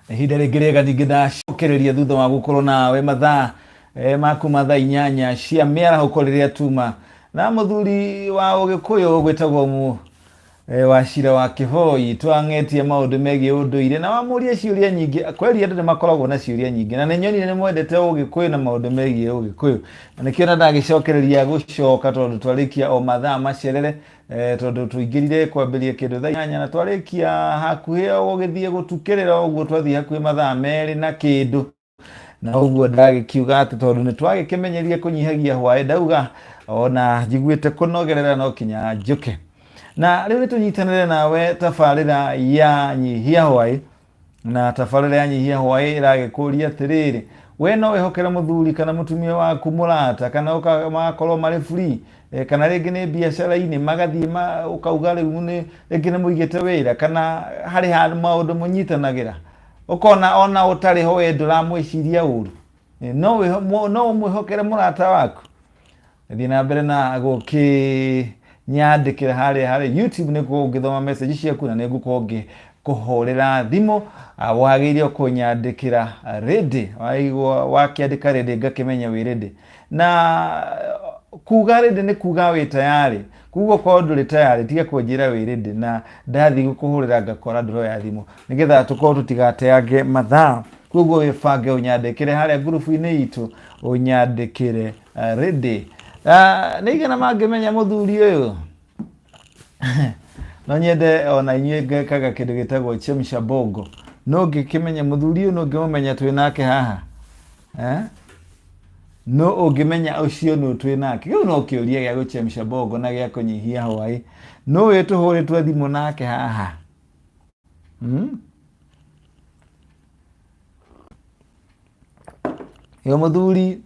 ihinda rĩngĩ rĩega ningĩ ndacokereria thutha wa gũkorwo nawe mathaa maku mathaa inyanya cia mĩaraho rĩrĩa tuma na mũthuri wa Ũgĩkũyũ gwĩtagwo Wachira wa Kĩboi twang'etie maũndũ megiĩ ũndũire na wamũria ciũria nyingĩ. Kweli andũ nĩmakoragwo na ciũria nyingĩ na nĩnyonire nĩmwendete Ũgĩkũyũ na maũndũ megiĩ Ũgĩkũyũ, na nĩkĩo ndagĩcokereria gũcoka tondũ twarĩkia o mathaa macerere tondũ tũingĩrire kwambĩrĩria kĩndũ thaa inyanya na twarĩkia hakuhĩ gũgĩthiĩ gũtukĩrĩra ũguo twathiĩ hakuhĩ mathaa merĩ na kĩndũ, na ũguo ndagĩkiuga atĩ tondũ nĩtwagĩkĩmenyeria kũnyihagia hwaĩ ndauga ona njiguĩte kũnogerera no kinya njũke. Na rĩu nĩtũnyitanĩre nawe tabarĩra ya nyihia hwaĩ, na tabarĩra ya nyihia hwaĩ ĩragĩkũria atĩrĩrĩ, we no wĩhokere mũthuri kana mũtumia waku mũrata kana magakorwo marĩ free kana rĩngĩ nĩ biacara-inĩ magathiĩ ũkauga rĩu rĩngĩ nĩ mũigĩte wĩra kana harĩ maũndũ mũnyitanagĩra ũkona ona ũtarĩ ho we ndũramwĩciria ũru, no ũmwĩhokere mũrata waku. Thiĩ na mbere na nyandĩkĩra harĩa YouTube nĩguo ũngĩthoma message ciaku na nĩngũkorwo ngĩkũhũrĩra thimũ. Wagĩrĩire kũnyandĩkĩra ready, wakĩandĩka ready ngakĩmenya wĩ ready, na kuga ready nĩ kuga wĩ tayari. Kuga kwa ndũrĩ tayari tiga kũnjĩra wĩ ready na ndathiĩ gũkũhũrĩra ngakora ndũroya thimũ, nĩgetha tũkorwo tũtigateange mathaa. Koguo wĩbange ũnyandĩkĩre harĩa ngurubu-inĩ itũ ũnyandĩkĩre ready. Nĩigana mangĩmenya mũthuri ũyũ no nyende ona inyuĩ ngekaga kĩndũ gĩtagwo chemsha bongo. No ngĩkĩmenya mũthuri ũyũ no ngĩmũmenya twĩ nake haha, no ũngĩmenya ũcio no twĩ nake. Kĩu no kĩũria gĩa gũchemsha bongo na gĩa kũnyihia hwaĩ. No wĩ tũhũrĩtwo thimũ nake haha, yo mũthuri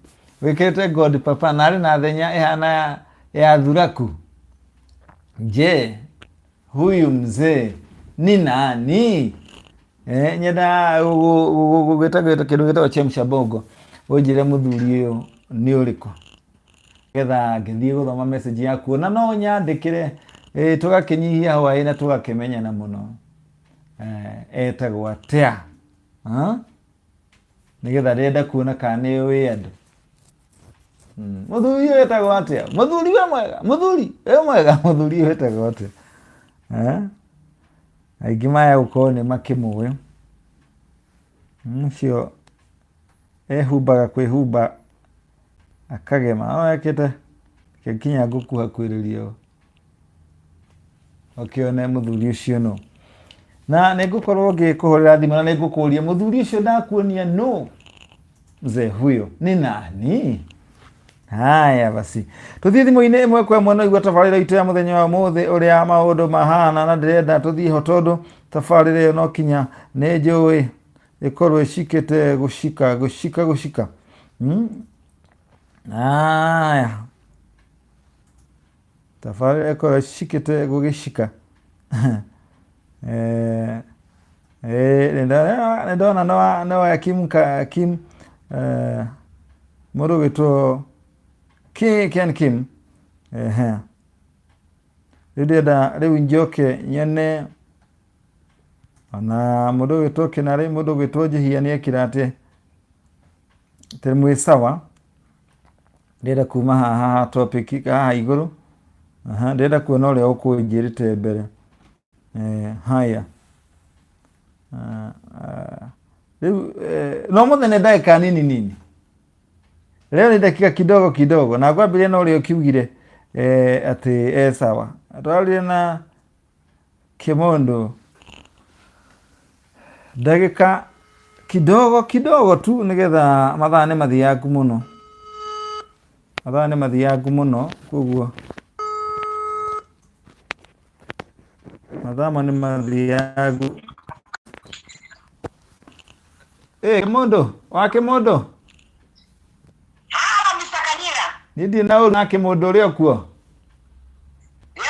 wĩkĩrĩte God papa na arĩ na thenya ĩhana ya thuraku. Je, huyu mzee ni nani? Nyenda gũgĩtagwo kĩndũ gĩtagwo chemsha bongo, ũnjĩre mũthuri ũyũ nĩ ũrĩkũ, getha ngĩthiĩ gũthoma message yaku na no nyandĩkĩre tũgakĩnyihia hwaĩ na tũgakĩmenyana mũno. Etagwo atĩa? Nĩgetha ndĩrenda kuona kana nĩ ũĩ andũ. Mũthuri ũyũ etagwo atĩa? Mũthuri we mwega? Mũthuri we mwega? Mũthuri ũyũ etagwo atĩa? Aingĩ maya gũkorwo nĩ makĩmũĩ. Ũcio ehumbaga kwĩhumba akagema, o ekĩte kinya ngũkuha kwĩrĩria ũkĩone mũthuri ũcio no. Na nĩngũkorwo ngĩkũhũrĩra thimũ na nĩngũkũria mũthuri ũcio ndakuonia no mzee huyo ni nani? Haya basi tuthiĩ thimũ-inĩ ĩmwe kwa ĩmwe no igua tabarĩra itũ ya mũthenya wa ũmũthĩ ũrĩa maũndũ mahana, na ndĩrenda tũthiĩ ho tondũ tabarĩra ĩyo no kinya nĩ njũĩ ĩkorwo ĩcikĩte gũcika. Haya, tabarĩra ĩkorwo ĩcikĩte gũgĩcika. Nĩndona no Hakim mũndũ wĩtwo Ken Kim. Rĩu ndĩrenda rĩu njoke nyone ona mũndũ wĩtwo Kenare, mũndũ wĩtwo Njihia nĩekĩra atĩ mwĩ sawa. Ndĩrenda kuma haha topic haha igũrũ, ndĩrenda kuona ũrĩa ũkũnjĩrĩte mbere. Haya, rĩu no mũthenya ndagĩka nini leo ni dakika kidogo na kwambĩrĩria na ũrĩa ũkiugire atĩ sawa. Twarĩrie na Kĩmondo ndagĩka kidogo tu nĩgetha mathaa nĩ mathiaku mũno, koguo mathaa nĩ mathiaku. Kĩmondo nĩndĩ na ũru na Kĩmondo ũrĩa kuo. No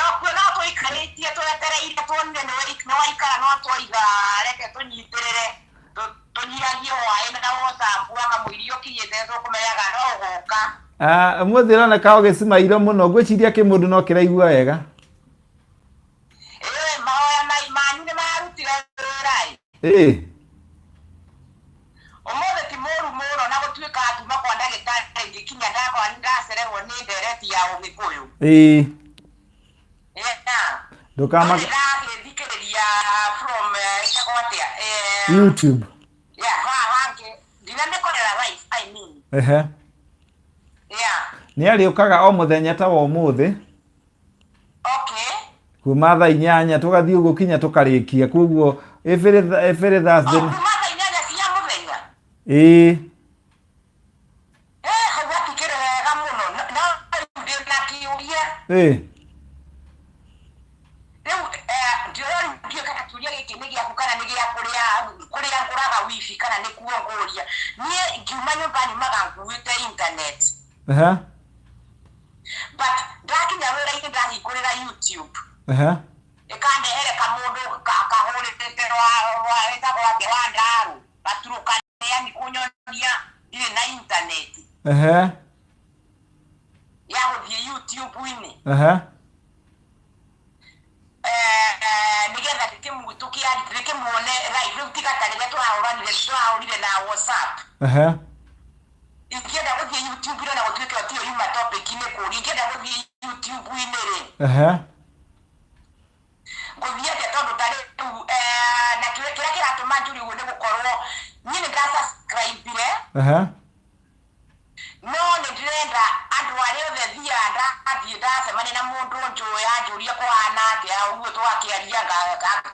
tũikarĩtie twetereire tuonire nĩ waikara no tũiga reke tũnyitĩrĩre tũnyihagie hwaĩ na WhatsApp kamũiria ũkinyĩte tũkũmenyaga no ũgũka. Ũmũthĩ ũroneka ũgĩcimairwo mũno, ngwĩciria Kĩmondo no kĩraigua wega. Mahoya manyu nĩ marutire wĩra. ndagĩtarĩ ngĩkinya ndakorwo nĩndacererwo nĩ ndereti ya Ũgĩkũyũ. Ndũkamake. Ndagĩthikĩrĩria from ĩtagwo atĩa YouTube. Hange ndina nĩkorera live I mean. Nĩ arĩũkaga o mũthenya ta wa ũmũthĩ. Okay. Kuma thaa 8 tũgathiĩ ũguo kinya tũkarĩkia. Koguo every Thursday. Kuma thaa 8 cia mũthenya. Hau hatikĩrĩ wega mũno. No ndĩna kĩũria. Rĩu ndĩrona kana kĩũria gĩkĩ nĩ gĩaku kana nĩ gĩa kũrĩa ngũraga wifi kana nĩ kuo ngũria. Niĩ ngiuma nyũmba nyumaga nguĩte internet. But ndakinya wĩra-inĩ ndahingũrĩra YouTube. Ĩkandehere kamũndũ kahũrĩte wĩtagwo atĩ wa Ndaru gaturũkania nĩ kũnyonia irĩ na internet ya gũthiĩ YouTube-inĩ nĩgetha ndĩkĩmuone live. Rĩu tiga ta rĩrĩa tũrahũrire na WhatsApp. Ingĩenda gũthiĩ YouTube-inĩ na gũtuĩke o tiyo yuma topic-inĩ kũrĩa ingĩenda gũthiĩ YouTube-inĩ rĩ gũthiĩ atĩa tondũ ta rĩu na kĩrĩa kĩratũma njũri ũguo nĩ gũkorwo niĩ nĩ ndasubscribe-ire no nĩ ndĩrenda andũ arĩa othe thiaga ndathiĩ ndacemania na mũndũ njũĩ anjũria kũhana atĩa ũguo tũgakĩaria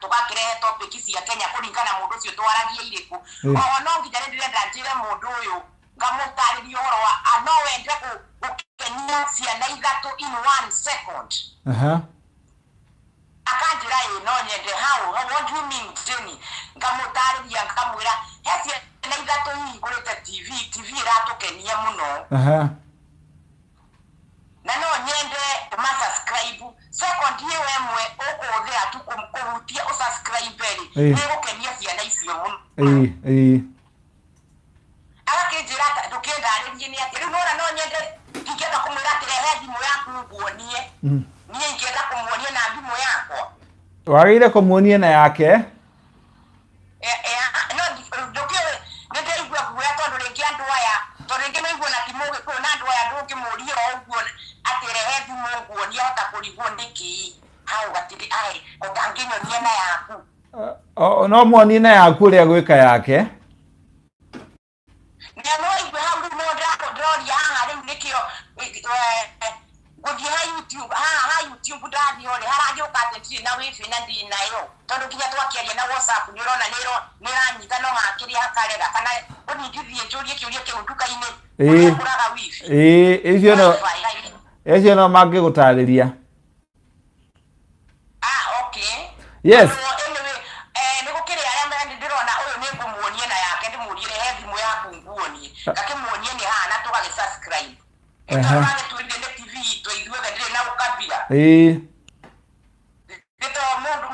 tũgakĩrehe topic cia Kenya kũringana mũndũ ũcio twaragia irĩkũ. Oho no nginya nĩ ndĩrenda njĩre mũndũ ũyũ ngamũtarĩria ũhoro wa no wende gũkenia ciana ithatũ in 1 second. Akanjĩra no nyende how what do you mean Jenny? Ngamũtarĩria ngamwĩra he ciana ithatũ ihingũrĩte TV ĩratũkenia mũno. Na no nyende ũmasubscribe second ĩyo ĩmwe ũkũhũthĩra tu kũhutia ũsubscribe nĩ gũkenia ciana icio mũno. Agakĩnjĩra ndũkĩndarĩrie nĩ atĩ rĩu no nyende ingĩenda kũmwĩra atĩ rehe thimũ yaku nguonie. Niĩ ingĩenda kũmuonia na thimũ yakwa. Wagĩrĩire kũmuonia na yake. No ndũkĩũĩ nĩ ndĩraigua guoya tondũ rĩngĩ andũ aya tondũ rĩngĩ naigua na ti Mũgĩkũyũ na andũ aya ndũngĩmũria o ũguo atĩ rehe thimũ nguonie ahota kũrigwo nĩkĩ hau gatirĩ ũtangĩnyonia na yaku. No muonie na yaku ũrĩa gwĩka yake. Nĩanoigua hau rĩu no ndĩroria haha rĩu nĩkĩo gũthiĩ ha YouTube ndathiĩ rĩ haragĩũka atĩ ndirĩ na wifi na ndirĩ nayo tondũ nginya twakĩaria na WhatsApp nĩ ũrona nĩ ĩranyita no hakĩrĩa hakarega kana ũningithie njũrie kĩũria kĩu nduka-inĩ ũrĩa ngũraga wifi. Icio no mangĩgũtarĩria. Okay. Yes. Nĩ gũkĩrĩ arĩa ndĩrona ũyũ nĩ ngũmuonie na yake ndĩmũrie rehe thimũ yaku nguonie ngakĩmuonie nĩ haha na tũgagĩ-subscribe. Tũragĩtũrire nĩ TV itũ ithuothe ndĩrĩ na ũkabira.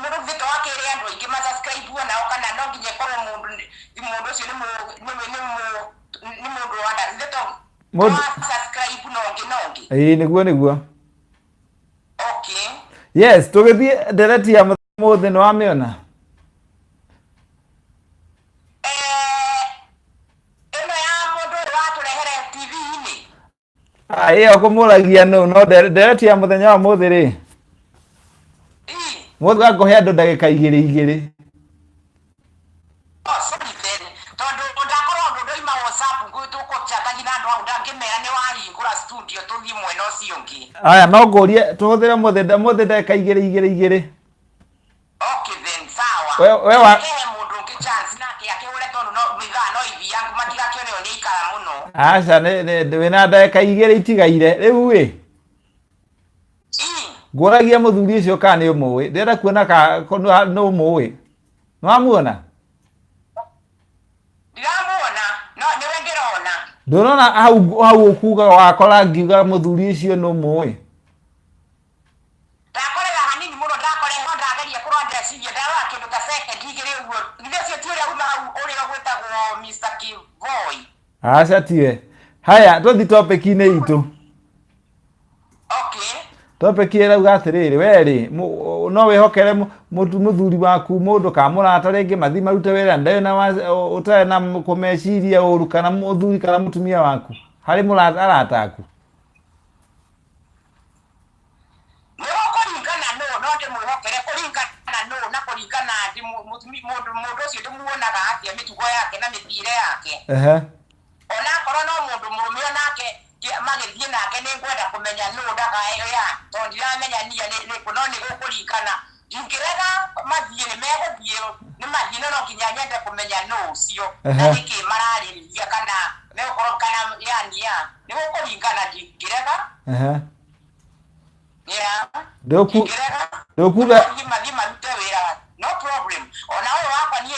Mũndũ thito wakĩrĩ andũ aingĩ ma-subscribe nao kana no nginya ĩkorwo mũndũ ũcio nĩ mũndũ wa ndari thito subscribe nongi. Nĩguo. Okay. Yes, tũgĩthiĩ ndereti ya mũthĩ nĩ wamĩona? Ĩno ya mũndũ ũrĩa watũrehere TV-inĩ. Ĩyo kũmũragia no ndereti ya mũthenya wa mũthĩ rĩ. Mũthĩ ngũhe andũ ndagĩka 2. Sorry then. Tondũ ndakorwo ũndũ ndoima WhatsApp tũkũchatagi na andũ hau ndangĩmera nĩ wahingũra studio tũthiĩ mwena ũcio ũngĩ. Aya no ngũrie tũhũthĩre mũthĩ ndagĩka 2. Okay then sawa. We mũndũ ũngĩ chance nake akĩhũre tondũ no mithaa no ithi yangu matigakĩone nĩ ikara mũno. Aca wĩna ndagĩka 2 itigaire rĩu ĩ. Ngũragia mũthuri ũcio kana nĩ ũmũĩ. Ndĩrenda kuona nĩ ũmũĩ. Nĩ wamuona? Ndiramuona no nĩwe ngĩrona. Ndũrona hau ũkuga wakora ngiuga mũthuri ũcio nĩ ũmũĩ. Ndakorera hanini mũno ndakorera ndageria kũrora ndeciria ndarora kĩndũ ta second 2 ũguo. Githĩ ũcio ti ũrĩa uma hau ũrĩa gwĩtagwo Mr. Kivoi. Aca tiwe. Haya tũthiĩ topic-inĩ itũ. Okay. Topic ĩrauga atĩrĩrĩ we rĩ no wĩhokere mũthuri waku mũndũ ka mũrata rĩngĩ mathi marute wĩra ũtarĩ na kũmeciria ũru kana mũthuri kana mũtumia waku hari arata aku no kũringana no ndĩ mwĩhokere kũringana na kũringana atĩ mũndũ ũcio ndĩmuonaga atĩa mĩtugo yake na mĩthiĩre yake ona korwo no mũndũ mũrũme onake magĩthiĩ nake nĩ ngwenda kũmenya nũ ndakaheyo ya tondũ ndiramenya niĩ no nĩ gũkũringana ingĩrega mathiĩ nĩ megũthiĩ nĩ mathiĩ no nginya nyende kũmenya nũ ũcio na nĩkĩ mararĩrĩria kana megũkorwo kana yani nĩ gũkũringana ndingĩrega ndũkuga marute wĩra no problem ona ũyũ wakwa niĩ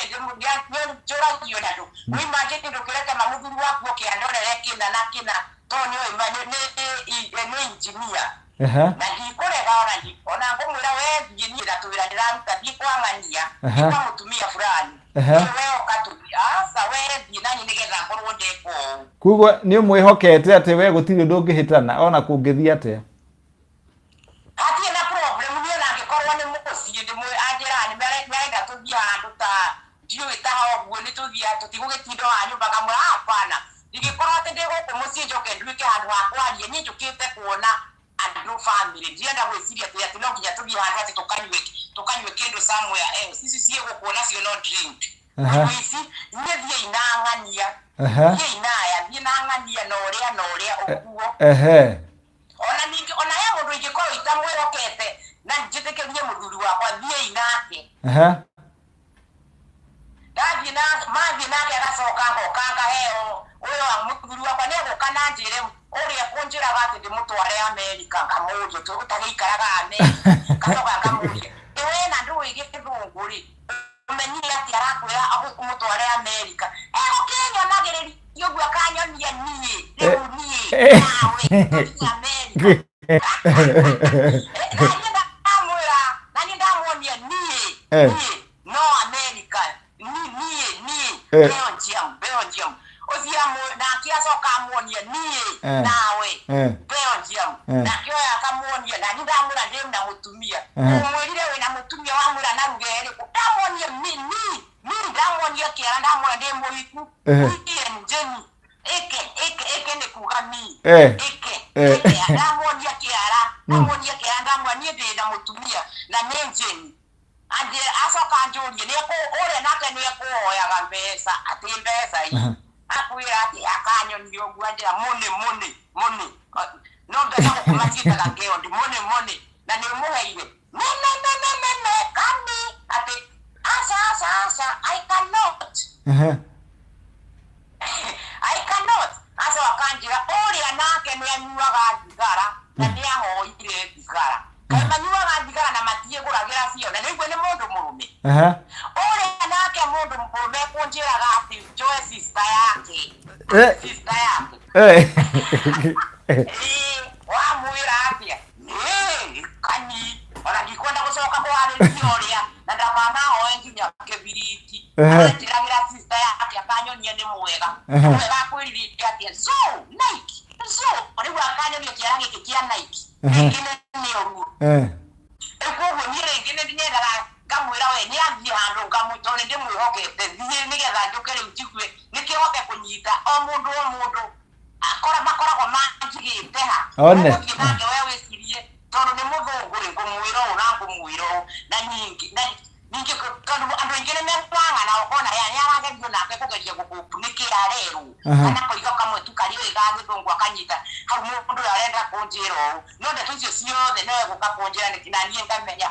njũragio na andũ imagine ndũkĩreke mamũthuri waku ũkĩandorere kĩna na kĩna tondũ nĩ engineer na ndikũrega ona ngũmwĩra we thiĩ niĩ na tũwĩra ndĩraruta thiĩ kwang'ania kwa mũtumia fulani we ũkatũthia aca we thiĩ nani nĩgetha ngorwo ndeka ũũ kuguo nĩ ũmwĩhokete atĩ we gũtirĩ ndũngĩhĩtana ona kũngĩthiĩ atĩa hatirĩ na problem niĩ ona angĩkorwo nĩ mũciĩ anjĩra nĩ marenda tũthiĩ handũ ta ndiũĩ ta ũguo nĩ tũtigũgĩtinda wa nyũmba kamũra hapana ingĩkorwo atĩ ndĩ gũkũ mũciĩ njoke nduĩke handũ ha kwaria niĩ njũkĩte kuona andũ family ndienda gwĩciria atĩ no nginya tũthiĩ handũ atĩ tũkanyue kĩndũ somewhere else ici ciĩ gũkũ nacio no drink ici niĩ thiĩ inang'ania thiĩ inaya thiĩ nang'ania na ũrĩa ũguo ona ningĩ ona he mũndũ ingĩkorwo itamwĩhokete na njĩtĩkĩrie mũthuri wakwa thiĩ nake mathiĩ nake agacoka ngoka ngaheo ũyũ mũthuri wakwa nĩ egũka na njĩre ũrĩa kũnjĩraga atĩ ndĩmũtware Amerika ngamũrie tũgũtagĩikaraga Amerika gacoka ngamũrie we na ndũĩ gĩthũngũ-rĩ ũmenyire atĩ arakwĩra ũmũtware Amerika egũkĩnyonagĩrĩria ũguo akanyonia niĩ rĩu niĩ nawe tũthiĩ Amerika na niĩ ndamuonia niĩ no Amerika niĩ Belgium ũthia nake acoka amuonia niĩ nawe Belgium nake oya akamuonia na niĩ ndamwĩra ndĩ na mũtumia ũmwĩrire wĩna mũtumia wamwĩra na ruga ĩrĩkũ ndamuonia niĩ ndamuonia kĩara ndamwĩra ndĩ mũhiku niĩ njeni ĩke nĩ kuga ndamuonia kĩara ndamwĩra niĩ ndĩ na mũtumia na nĩ njeni acoka anjũrie ũrĩa nake nĩ ekũhoyaga mbeca atĩ mbeca akwĩra atĩ akanyonio ũguo anjĩra mũnĩ no mbeca gũkũ maciĩtaga ngĩondi mũnĩ na nĩ ũmũheire kani atĩ aca I cannot aca akanjĩra ũrĩa nake nĩ anyuaga thigara na nĩ ahoire thigara kaĩ manyuaga thigara na matiĩgũragĩra cio na nĩguo nĩ mũndũ mũrũme ũrĩa nake mũndũ mũrũme kũnjĩraga atĩ njoe sister yake wamwĩra atĩa kani ona ndikwenda gũcoka kũharĩria ũrĩa na ndamanahoe nginya kĩbiriti anjĩragĩra sister yake akanyonia nĩ mwega akwĩrithĩtie atĩa Nike rĩu akanyonia kĩara gĩkĩ kĩa Nike rĩngĩ nĩ ũruo koguo niĩ rĩngĩ nĩ nyendaga ngamwĩra we nĩ athiĩ handũ ngamwĩtwo nĩ ndĩmwĩhokete thiĩ nĩgetha njũke rĩu njigue nĩkĩhote kũnyita o mũndũ makoragwo manjigĩte ha gũthiĩ nake we wĩcirie tondũ nĩ mũthũngũ-rĩ ngũmwĩra ũũ na ngũmwĩra ũũ na ningĩ tondũ andũ aingĩ nĩ mekũang'ana ũkona nĩ aragerio nake kũgeria nĩkĩ arerwo kana koiga kamwe tu karĩ ga gĩthũngũ akanyita hau mũndũ ũyũ arenda kũnjĩra ũũ no ndeto icio ciothe no egũka kũnjĩra na niĩ ngamenya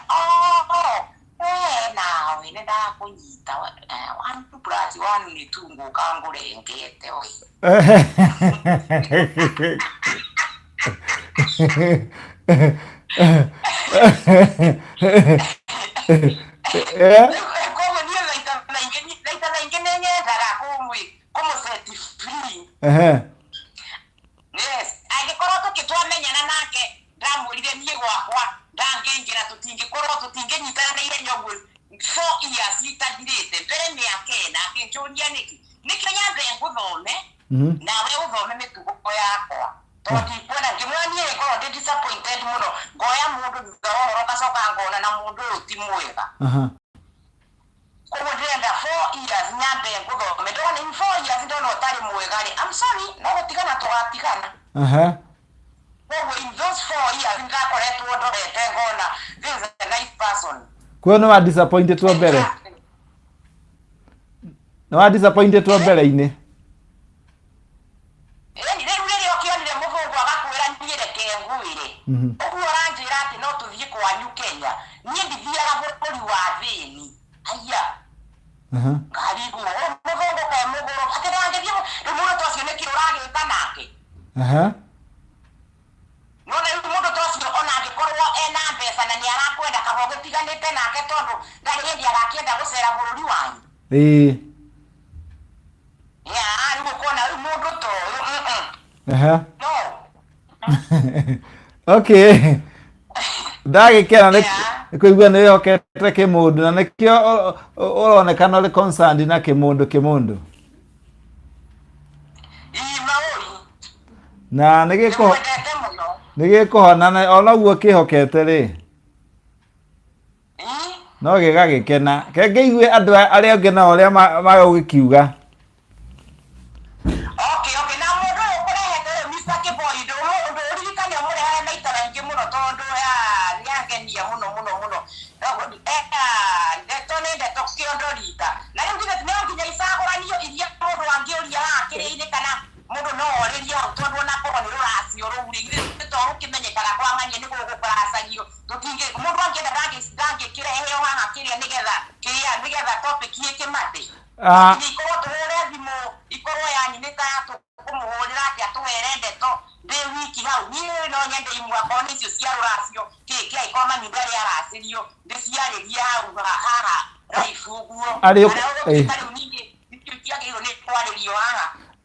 nawe nĩ ndakũnyita 1+1 nĩ 2 ngũka ngũrengete ũĩ koguo niĩ raita naingĩ nĩ nyendaga kũmũseti free angĩkorwo twamenyana nake ndamwĩrire niĩ gwakwa ndangĩingĩra tũtingĩnyitana na ihenya ũguo 4 years itathirĩte mbere mĩaka ĩna akĩnjũria nĩkĩo nyambe ngũthome nawe ũthome mĩtugo yakwa tondũ ndikwenda ngĩmwĩra niĩ ngorwo ndĩ disappointed mũno ngoya mũndũ thutha wa ũhoro ngacoka ngona na mũndũ ũyũ ti mwega koguo ndĩrenda 4 years nyambe nambe nguthome ndona in 4 years ndona utari mwega ri I'm sorry no gutigana tugatigana in those 4 years ndakoretwo ndorete ngona this is a nice person kwa no disappointed to mbere no disappointed to mbere ine Oguo ranjira ati no tuthie kwanyu Kenya nie ndithiaga bũrũri wa thĩni aya karibu mũthongo ka mũgũrũ atĩrangĩthie mũndũ tocio nĩ kĩ ũragĩta nake no rĩu mũndũ tocio ona angĩkorwo ena mbeca na nĩ arakwenda kaba ũgĩtiganĩte nake tondũ ndarĩ hĩndĩ agakĩenda gũcera bũrũri wanyu rĩu ũkona rĩu mũndũ ta ũyũ no okay ndagikena nikuigua nä hokete kä må ndå na nä kä o å ronekana å rä concerned na kä må ndå na nä gä kå hona onaguo kä hokete rä no gä gagä kena kengä igue andå arä a angä nao arä a magå gä kiuga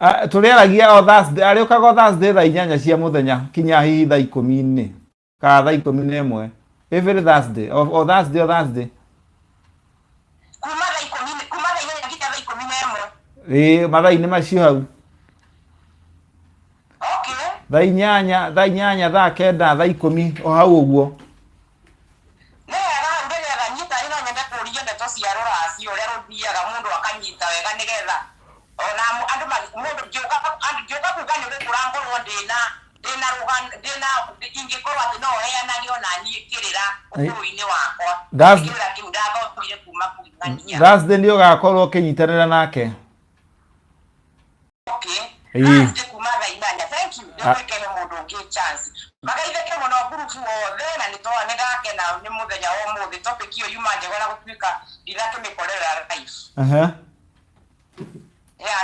tå rä aragia o arä å kaga Thursday thaa 8 cia må thenya kinya hihi thaa 10 kana thaa 11 every Thursday o Thursday mathaa-inä macio hau thaa 8 thaa 9 thaa 10 o hau å guo Thursday nä å gakorwo å kä nyitanä ra nake magaitheke muno gurubu wothe na nitwa nä ndakena nä må thenya wa må thä topic ä yo yuma njega na gå tuä ka ndinakä mä korera life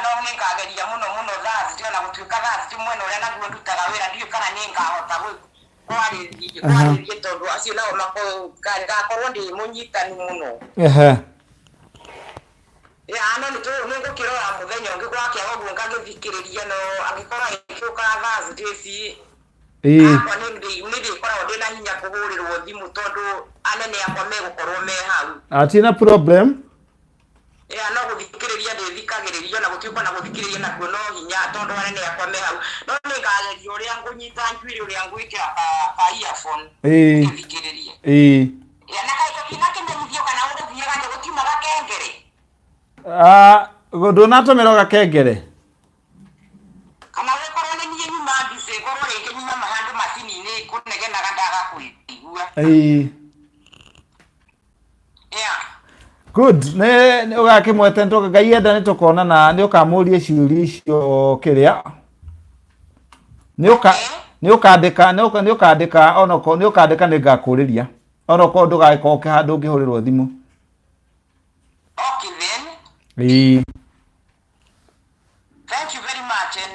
no nä ngageria må no Thursday ona gå tuä ka Thursday mwena å rä a naguo ndutaga wä ra ndiå kana nä ngahota kwarä tondå acio nao ngakorwo ndä må nyitanu må no no nä ngå kä rora må thenya å ngä gwakä a guo ngagä thikä rä ria no angä korwo agä kä å ka Thursday akwa nä ndä koragwo ndä na hinya kå hå rä rwo thimå tondå anene akwa megå korwo me hau atina problem no gå thikä rä ria ndä thikagä rä ria na gå tuä ka na gå thikä rä ria nakuo no hinya tondå anene akwa me hau no nä ngageria å rä a ngå nyita njuä rä å rä a ngå ä kä ra ka earphone ngä thikä rä ria na kaä tå tina kä menyithio kana å gå thiaga ndä gå tiumaga kengere ndå natå mä ro gakengere kana we korwo nä niä nyuma mbica korwo rä ngä nyuma mahandå macini-inä kå negenaga ndaga kå igua good nä å gakä mwete ngai enda nä tå konana nä å kamå rie ciå icio kä rä a nä å kandä ka onako nä å kandä ka nä ngakå rä ria onako ndå gagä korwo kä handå ngä hå rä rwo thimå Thank you very much and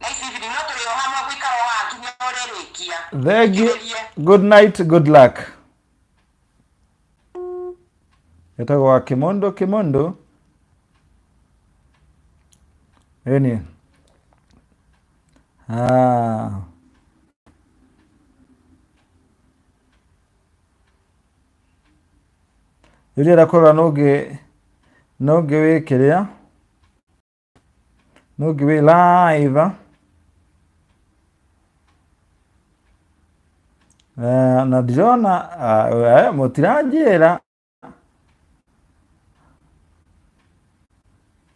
nice evening. No tuli hamwe gwikara wa kinya orerikia. Thank you. Good night, good luck. Etagwa Kimondo. Eni. Yule rakora noge we kiria. Noge we live. Na ndĩrona mũtiranjĩra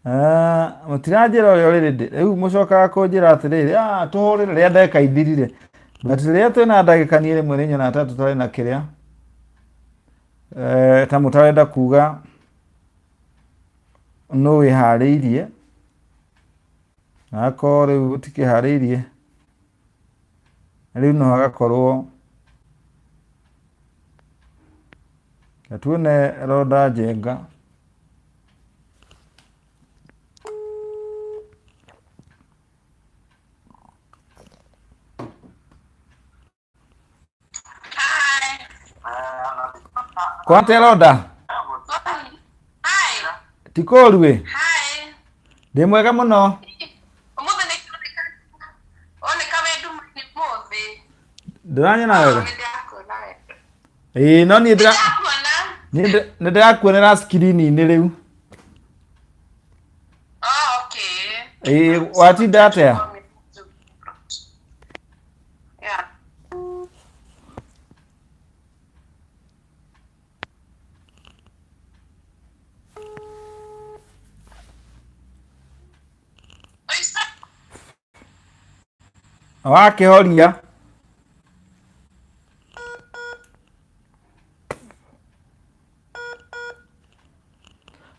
Mutirajira uria uri riu mucokaga kunjira atiriri tuhurire ria ndeka ithirire but ria twina ndagika ni rimwe rinyona ata tutari na kiria ta mutarenda kuga no wihariirie ako riu utikihariirie riu no hagakorwo tuone Rhoda Njenga Kwate Rhoda Hi. Tikorwe Hi. ndi mwega muno Umuthi ni kawendu ni muthi. ndiranyona wega Ni no ni ndira ndakuona. ni ndirakuonera screen-inĩ rĩu Okay. watinda atia Yeah. wakihoria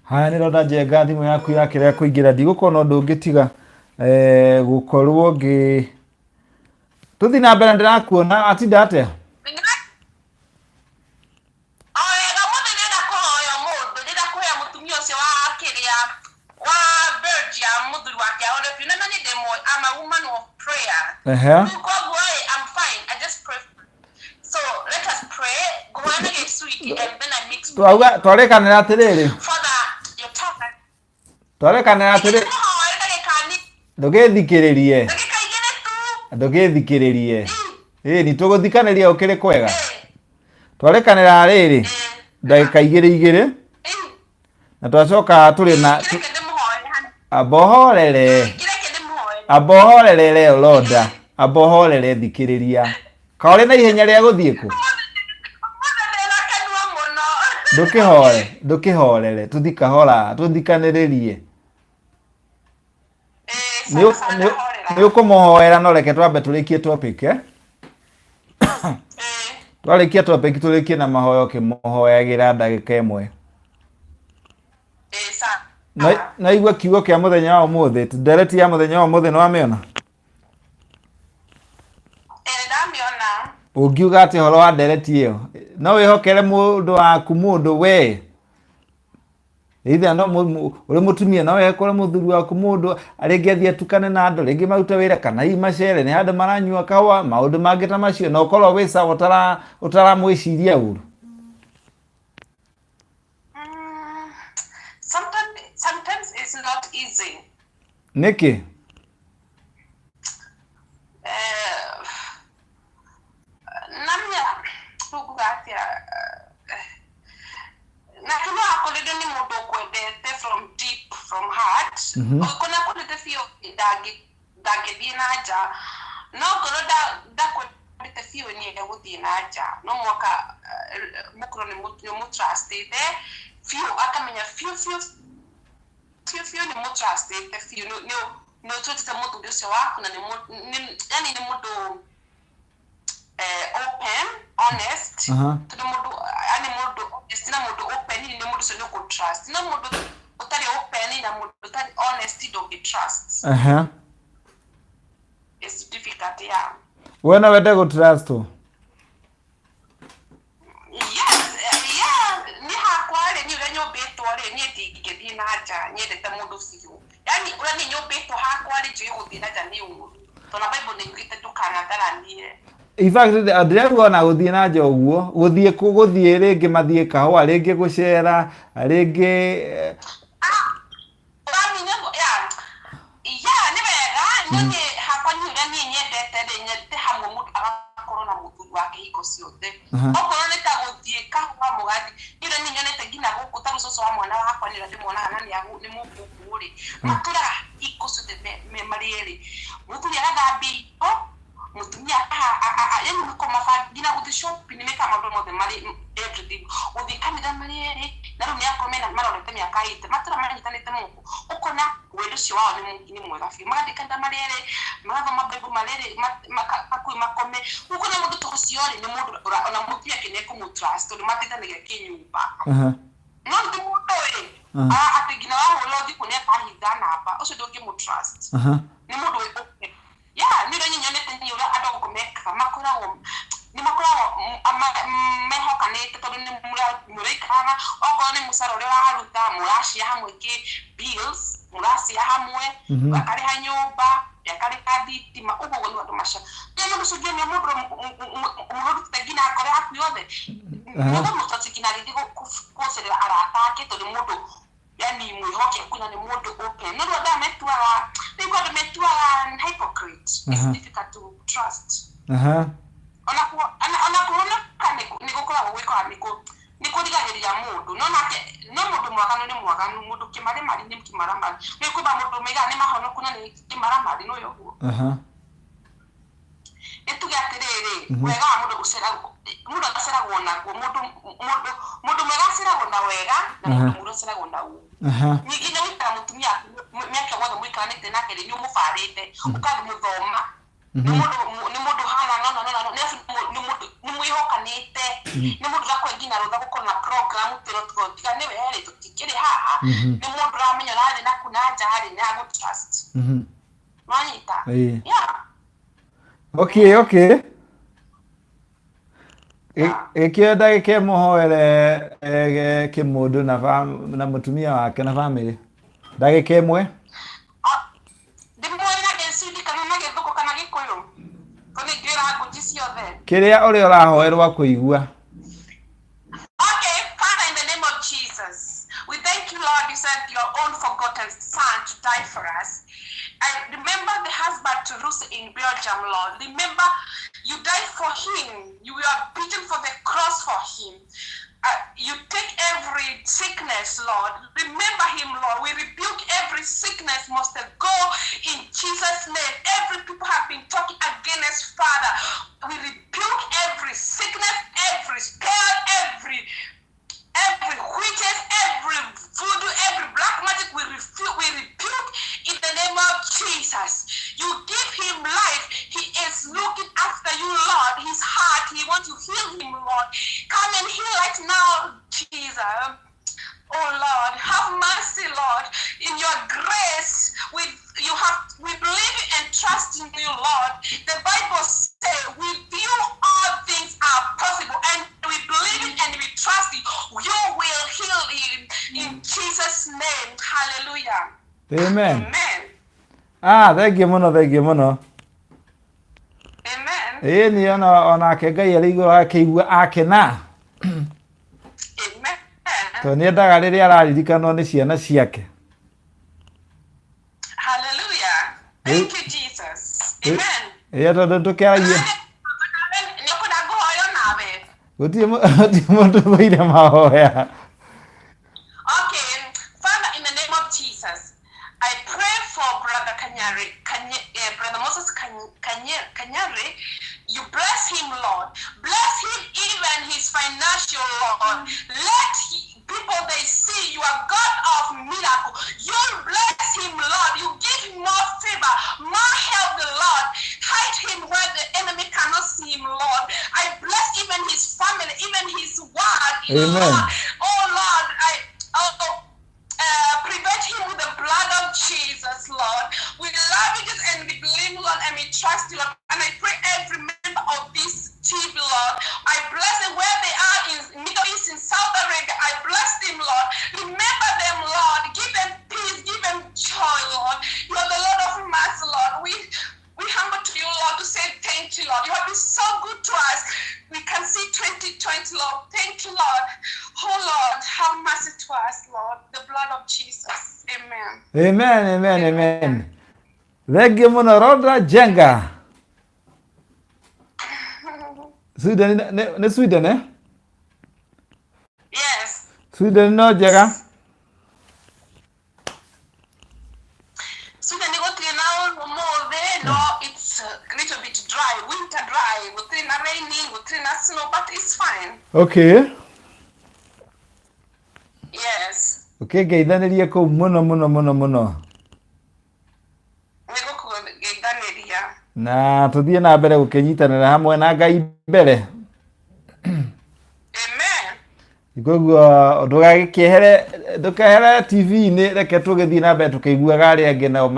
haya nä Rhoda Njenga thimå yaku ya kä rä a kå ingä ra ndigå na å ndå å ngä tiga gå korwo ngä tå thiä na mbere ndä rakuona atinda atä I'm fine. I just pray. So let us pray. Go on and get sweet and then I mix. Twarä kanä ra atä rä rä Father, your talk. twarä kanä ra atä rä ndå gä thikä rä rie ndå gä thikä rä rie ni tå gå thikanä ria å kä rä kwega twarä kanä ra rä rä ndagä ka igä rä igä rä na twacoka tå rä na ambohorere ambohorere leo Rhoda ambohorere thikä rä ria kaorä na ihenya rä a gå thiä kå ndå kä horere tå thikahora tå thikanä rä rie nä å kå måhoera no reke twambe tå rä kie topic twarä kia topic tå rä kie na mahoya å kä måhoyagä ra ndagä ka ä mwe na igua kiugo kä a må thenya wa må thä ndereti ya må thenya wa må thä nä wamä ona å ngiuga atä horo wa ndereti ä yo no wä hokere må ndå waku må ndå we ithe no å rä må tumia no wekore må thuri waku må ndå arä ngä athiä atukane na andå rä ngä marute wä ra kana i macere nä handå maranyua kahua maå ndå mangä ta macio na å korwo wä ca å taramwä ciria å ru Sometimes it's not easy. nä kä Namya tukugatia na kino akolede ni mudo kwendete from deep from heart ukona kwendete fio dage dinaja no goroda da kwendete fio ni ega gudinaja no mwaka mukro ni mutrustede fio akamenya fio ni mutrustede fio no tutita mudo dose wako na ni yani ni mudo open, honest. To the mudu, ani mudu, honest na mudu open ni mudu so no go trust. No mudu utari open na mudu utari honesty don't be trust. It's difficult, yeah. When I went go trust to. Yes, yeah. Ni hakwale ni uranyo beto ale ni tigedi na acha ni de mudu siyo. Yani urani nyo beto hakwale jiyo kudinaja ni umu. Tona Bible ni ngite tukana dara ni. In fact ndĩrauga ona gũthiĩ na nja ũguo gũthiĩ rĩngĩ mathiĩ kahũa rĩngĩ gũcera rĩngĩ nĩ wega niĩ hakwa nĩ ũrĩa niĩ nyendete rĩ nyendete hamwe mũndũ agakorwo na mũthuri wa kĩhiko ciothe okorwo nĩ ta gũthiĩ kahũa mũgathi nĩ ũrĩa niĩ nyonete nginya gũkũ ta mũcoco wa mwana wakwa nĩ ũrĩa ndĩmuonaga na nĩ mũkũkũ rĩ matũraga hiko ciothe me marĩ erĩ mũthuri agathambia iko mutumia yani mko mafagina with the shopping nimeka mambo mothe mali everything uthi kanitha mali ere na rumia komena marorete miaka ite matura manyitanite muku ukona wendo cio wao ni mwega fi magadikanda marere mathoma bible marere makui makome ukona mundu tukuciori ni mundu ona mutia kine kumutrust uri matithanire kinyumba no ndi mundu atigina wa lodi kune kahitha namba ucio ndungi mutrust ni mundu ni ro nyinyonete ni ura ado kumeka makoragwo ni makoragwo mehokanite tondu ni murikana okorwo ni musara uria waruta muracia hamwe ki bills muracia hamwe akariha nyumba yakariha thitima uguo ni andu macia ni mundu ucio ni mundu tegina akore haku yothe mundu mutatikina rithi kucerera aratake tondu mundu yani mwihoke kuna ni mundu open no ndo metuaga they got metuaga hypocrite it's difficult to trust ona kuona ni gukora gwikora ni kurigariria mundu no mundu mwaganu ni mwaganu mundu kimare mari ni kimara mari ni kuba mundu mega ni mahono kuna ni kimara mari no yo etuge atiriri wega mundu mundu aceragwo naguo mundu mwega aceragwo na wega na mundu muru aceragwo na u nyingine wikara mutumia miaka wothe mwikanite nake ni umufarite ukathi muthoma ni mundu hana ni mwihokanite ni mundu rakwengina rutha gukona program tiro tugotiga ni were tutikiri haha ni mundu ramenya rari na kunaja hari ni agu trust manyita okay Ikienda gike muhoere kimundu na mutumia wake na family ndagika imwe kiria uri urahoerwa kuigua. Okay, Father, in the name of Jesus, we thank you, Lord, you sent your own forgotten son to die for us. I remember the husband to Ruth in Belgium, Lord. Remember, you died for him. You were beaten for the cross for him. You take every sickness, Lord. Remember him, Lord. We rebuke every sickness must go in Jesus' name. Every people have been talking against Father. We rebuke every sickness, every spell, every witches, every voodoo, every black magic. We rebuke in the name of Jesus. You give him life. He is looking after you, Lord. His heart, he wants to heal him, Lord. Come and heal right now, Jesus. Oh Lord, have mercy, Lord. In your grace, we believe and trust in you, Lord. The Bible says, with you all things are possible, and we believe it and we trust you. You will heal him in Jesus' name. Hallelujah. Amen. Amen. Thank you muno. Amen. Ni ona ke Ngai ari iguru akigua akena. Amen. To ni ndaga riria araririkanwo ni ciana ciake. Hallelujah. Thank you, Jesus. Amen. Tondu tukeragia gutie mundu muire mahoya. Okay, Father, in the name of Jesus, I pray for Brother Brother Moses Kanyari. You bless him, Lord. Bless him even his financial, Lord. Let people, they see you are God of miracle. You bless him, Lord. You give him more favor, more help, the Lord. Hide him where the enemy cannot see him, Lord. I bless even his family, even his word. Amen. Lord. Oh, Lord, prevent him with the blood of Jesus, Lord. We love you and we believe, Lord, and we trust you, Lord. And I pray every member of this TV, Lord, I bless them where they are in Middle East, in South Arabia. I bless them, Lord. Remember them, Lord. Give them peace, give them joy, Lord. You are the Lord of mercy, Lord. We humble to you, Lord, to say thank you, Lord. You have been so good to us. We can see 2020, Lord. Thank you, Lord. Oh, Lord, have mercy to us, Lord. The blood of Jesus. Amen. Amen. Thank you, Rodra Jenga. Sweden, eh? Yes. Sweden, no, Jenga. Sweden, no, it's a little bit dry, winter dry, with raining, with snow, but it's fine. Okay. Yeah. Ukingeithanirie kuu muno muno muno muno. Nigukugeithaniria. Na tuthie na mbere gukinyitanira hamwe na Ngai mbere. Amen. Ikoguo ndukahere TV-ini reke tugithie na mbere tukiguaga aria angi nao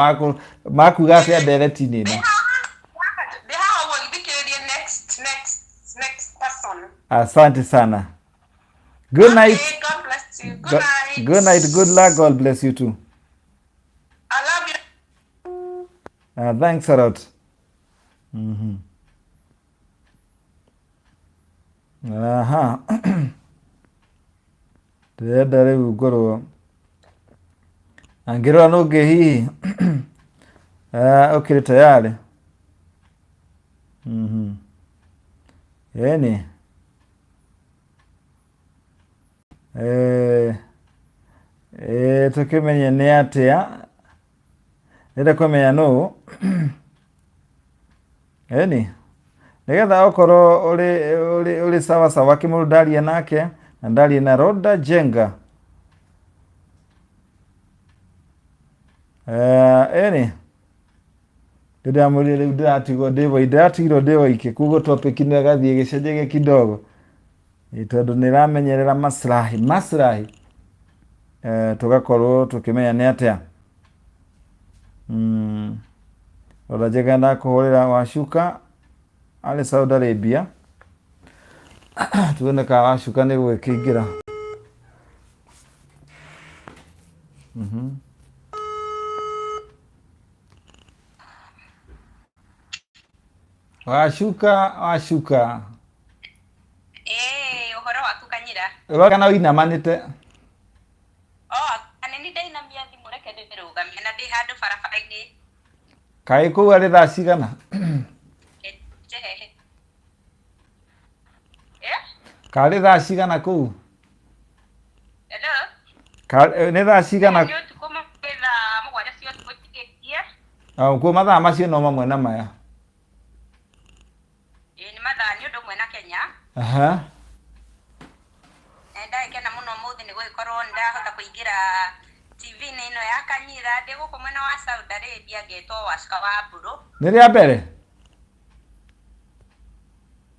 makuga atia ndereti-ini ino. Next person. Asante sana. Good night. Okay, God bless you. Good night. Good night. Good luck. God bless you too. I love you. Thanks a lot. Aha. Ndĩrenda rĩu ngorwo angĩrora nũngĩ hihi ũkĩrĩ tayari. Eni tũkĩmenye nĩ atĩa ndĩrenda kũmenya nũ eni nĩgetha okorwo ũrĩ sawa sawa kĩmũndũ ndaria nake na ndaria na Rhoda Jenga. Eni ndĩramũria rĩu ndĩratigirwo ndĩ woike, koguo topic nĩ agathiĩ gĩcenjege kidogo tondũ nĩ ramenyerera maslahi tũgakorwo tũkĩmenya nĩ atĩa. Rhoda Jenga ndakũhũrĩra Wacuka arĩ Saudi Arabia. Tuone ka Wacuka nĩ gwĩkĩingĩra. Wacuka. Ũhoro waku Kanyira? Ũrona ũinamanĩte. Nĩ ndainamia thimũ reke ndĩrũgamie na ndĩ handũ barabara-inĩ. Kaĩ kũu arĩ thaa cigana? Karĩ thaa cigana kũu? Hello? Nĩ thaa cigana? Kuo mathaa macio no mamwe na maya. Nĩ mathaa nĩ ũndũ ũmwe na Kenya. Ndagĩkena mũno ũmũthĩ nĩ gũgĩkorwo nĩ ndahota kũingĩra TV-inĩ ĩno ya Kanyira ndĩ gũkũ mwena wa Saudi Arabia ngetwo Wacuka Wambũrũ. Nĩ rĩa mbere?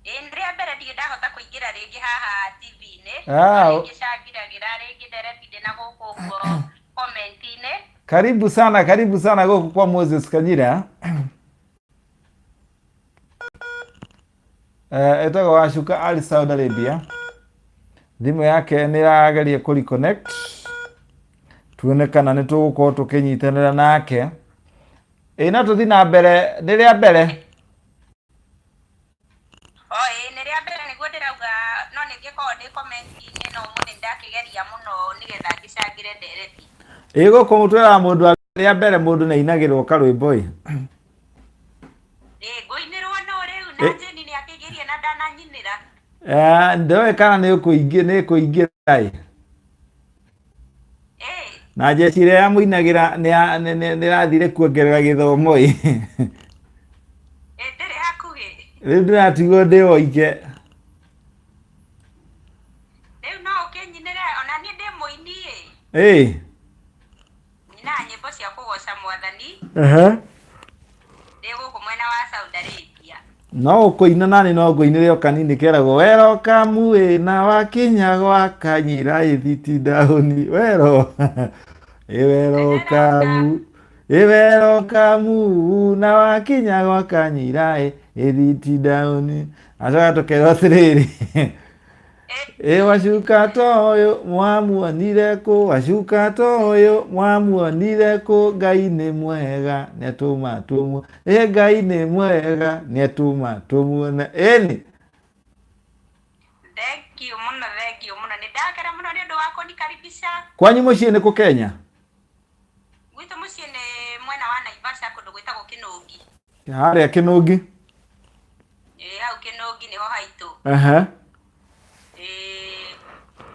Nĩ rĩa mbere ndirĩ ndahota kũingĩra rĩngĩ haha TV-inĩ. Ngĩcangiragĩra rĩngĩ ndereti ndĩ na gũkũ ũguo comment-inĩ. Karibu sana gũkũ kwa Moses Kanyira. Etagwo Wacuka arĩ Saudi Arabia. Thimũ yake nĩ ĩrageria kũ reconnect. Tuone kana nĩ tũgũkorwo tũkĩnyitanĩra nake. No tũthiĩ na mbere, nĩ rĩa mbere? Nĩ rĩa mbere nĩguo ndĩrauga, no nĩngĩkorwo ndĩ comment-inĩ no mũthĩ ndakĩgeria mũno nĩgetha ngĩcangĩre ndereti. Gũkũ twĩraga mũndũ rĩa mbere mũndũ nĩ ainagĩrwo karwĩmbo ĩ. Ngũinĩrwo no rĩu na Jeni nĩ akĩingĩrie na ndananyinĩra. Ndoĩ kana nĩ kũingĩra ĩ. Na njeci ĩrĩa yamũinagĩra nĩ ĩrathire kuongerera gĩthomo ĩ. Ndĩrĩ hakuhĩ. Rĩu ndĩratigwo ndĩ woike. Rĩu no ũkĩnyinĩre ona niĩ ndĩ mũini ĩ. Nyina nyĩmbo cia kũgoca Mwathani. Ndĩ gũkũ mwena wa Saudi Arabia. No ũkũina nani no ngũinĩre o kanini keragwo welcome wĩna wakinya gwa Kanyira ĩthiti down welcome na wakinya gwa Kanyira ĩthiti down. Acoka tũkerwo atĩrĩrĩ Wacuka toyo mwamuonire kũ, Wacuka toyo mwamuonire kũ, Ngai nĩ mwega nĩatũma tũmuone. Ngai nĩ mwega nĩatũma tũmuone. Eni. Thank you mũno nĩ ndakena mũno nĩ ũndũ wa kũnikaribisha. Kwanyu mũciĩ nĩ kũ Kenya? Gwitũ mũciĩ nĩ mwena wa Naivasha kũndũ gwĩtagwo Kĩnũngi. Harĩa Kĩnũngi? Hau Kĩnũngi nĩho haitũ.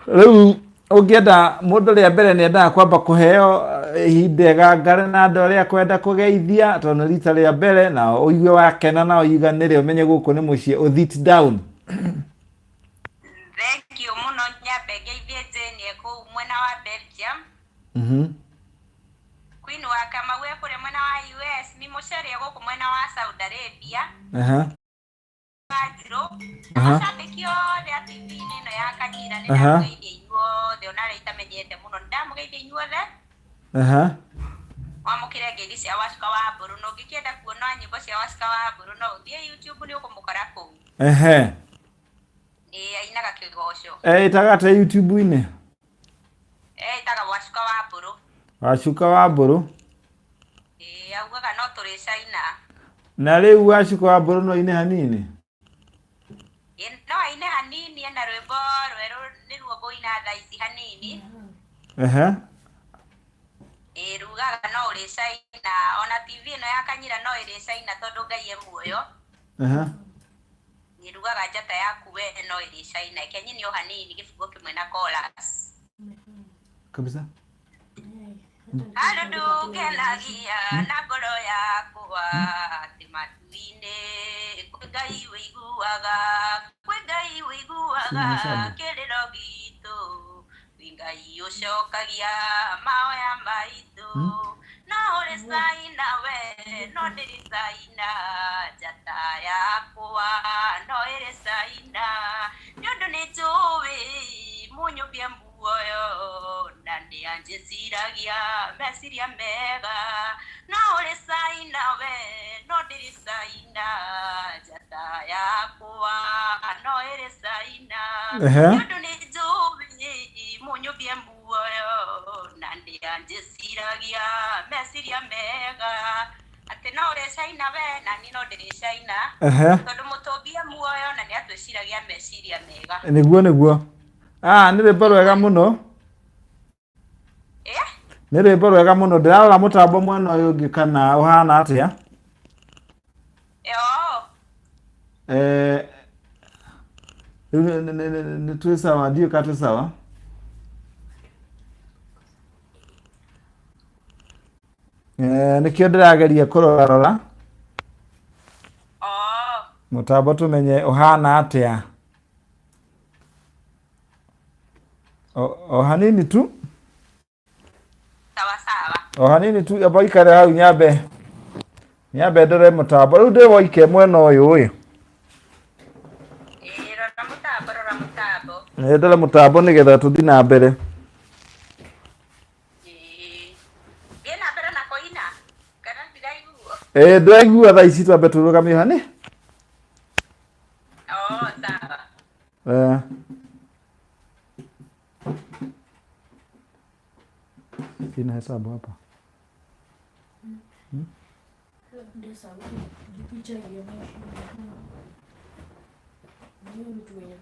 Rĩu ũngĩenda mũndũ rĩa mbere nĩ endaga kwamba kũheo ihinda gangare na andũ arĩa kwenda kũgeithia tondũ rita rĩa mbere na ũigue wakena na ũiganĩre ũmenye gũkũ nĩ mũciĩ ũthit down. Thank you mũno nyambe ngeithie Jane kũu mwena wa Belgium. Queen wa Kamau kũrĩa mwena wa US ni mũceria gũkũ mwena wa Saudi Arabia. Wajiro. Mashabiki othe a TV-inĩ ĩno ya Kanyira nĩ ndamũgeithia inyuothe ona arĩa itamenyete mũno nĩ ndamũgeithia inyuothe. Wamũkĩre ngeithi cia Wacuka wa Mbũrũ na ũngĩkĩenda kuona nyĩmbo cia Wacuka wa Mbũrũ no ũthiĩ YouTube nĩ ũkũmũkora kũu. Ainaga kĩgoco. Ĩtaga ta YouTube-inĩ? Ĩtaga Wacuka wa Mbũrũ. Wacuka wa Mbũrũ? Augaga no tũrĩ China. Na rĩu Wacuka wa Mbũrũ no aine hanini? No aine hanini ena rwĩmbo rwerũ nĩruo ngũina thaa ici hanini. Rugaga no ũrĩ China ona TV ĩno ya Kanyira no ĩrĩ China tondũ Ngai e muoyo. Rugaga njata yaku we no ĩrĩ China kenyini o hanini gĩbugo kĩmwe na chorus. Kabisa. Halo ndukenagia na ngoro yakwa atĩ matu-inĩ kwĩ Ngai wĩiguaga kĩrĩro gitũ wĩ Ngai ũcokagia mahoya maitũ no ũrĩ China we no ndĩrĩ China njata yakwa no ĩrĩ China nĩũndũ nĩnjũĩ mũnyũmbia muoyo na nĩanjĩciragia meciria mega no ũrĩ China we no ndĩrĩ China njata yakwa no ĩrĩ China nĩũndũ nĩnjũĩ mũnyũmbia muoyo na nĩanjĩciragia meciria mega atĩ no ũrĩ China we na niĩ no ndĩrĩ China tondũ mũtũmbia muoyo na nĩatwĩciragia meciria mega. Nĩguo nĩ rwĩmbo rwega mũno. Nĩ rwĩmbo rwega mũno ndĩrarora mũtambo mwena ũyũ ũngĩ kana ũhana atĩa? Nĩ twĩ sawa ndiũ ka twĩ sawa? Nĩkĩo ndĩrageria kũrora mũtambo tũmenye ũhana atĩa. O hanini tu? O hanini tu aba ikare hau nyambe ndore mũtambo rĩu ndĩ woike mwena ũyũ ũyũ. Ndore mũtambo nĩgetha tũthiĩ na mbere. Ndĩraigua thaa ici twambe tũrũgamio hanĩ. Sina hesabu hapa. Ndio sauti picha ya mwisho. Ndio mtu mwenye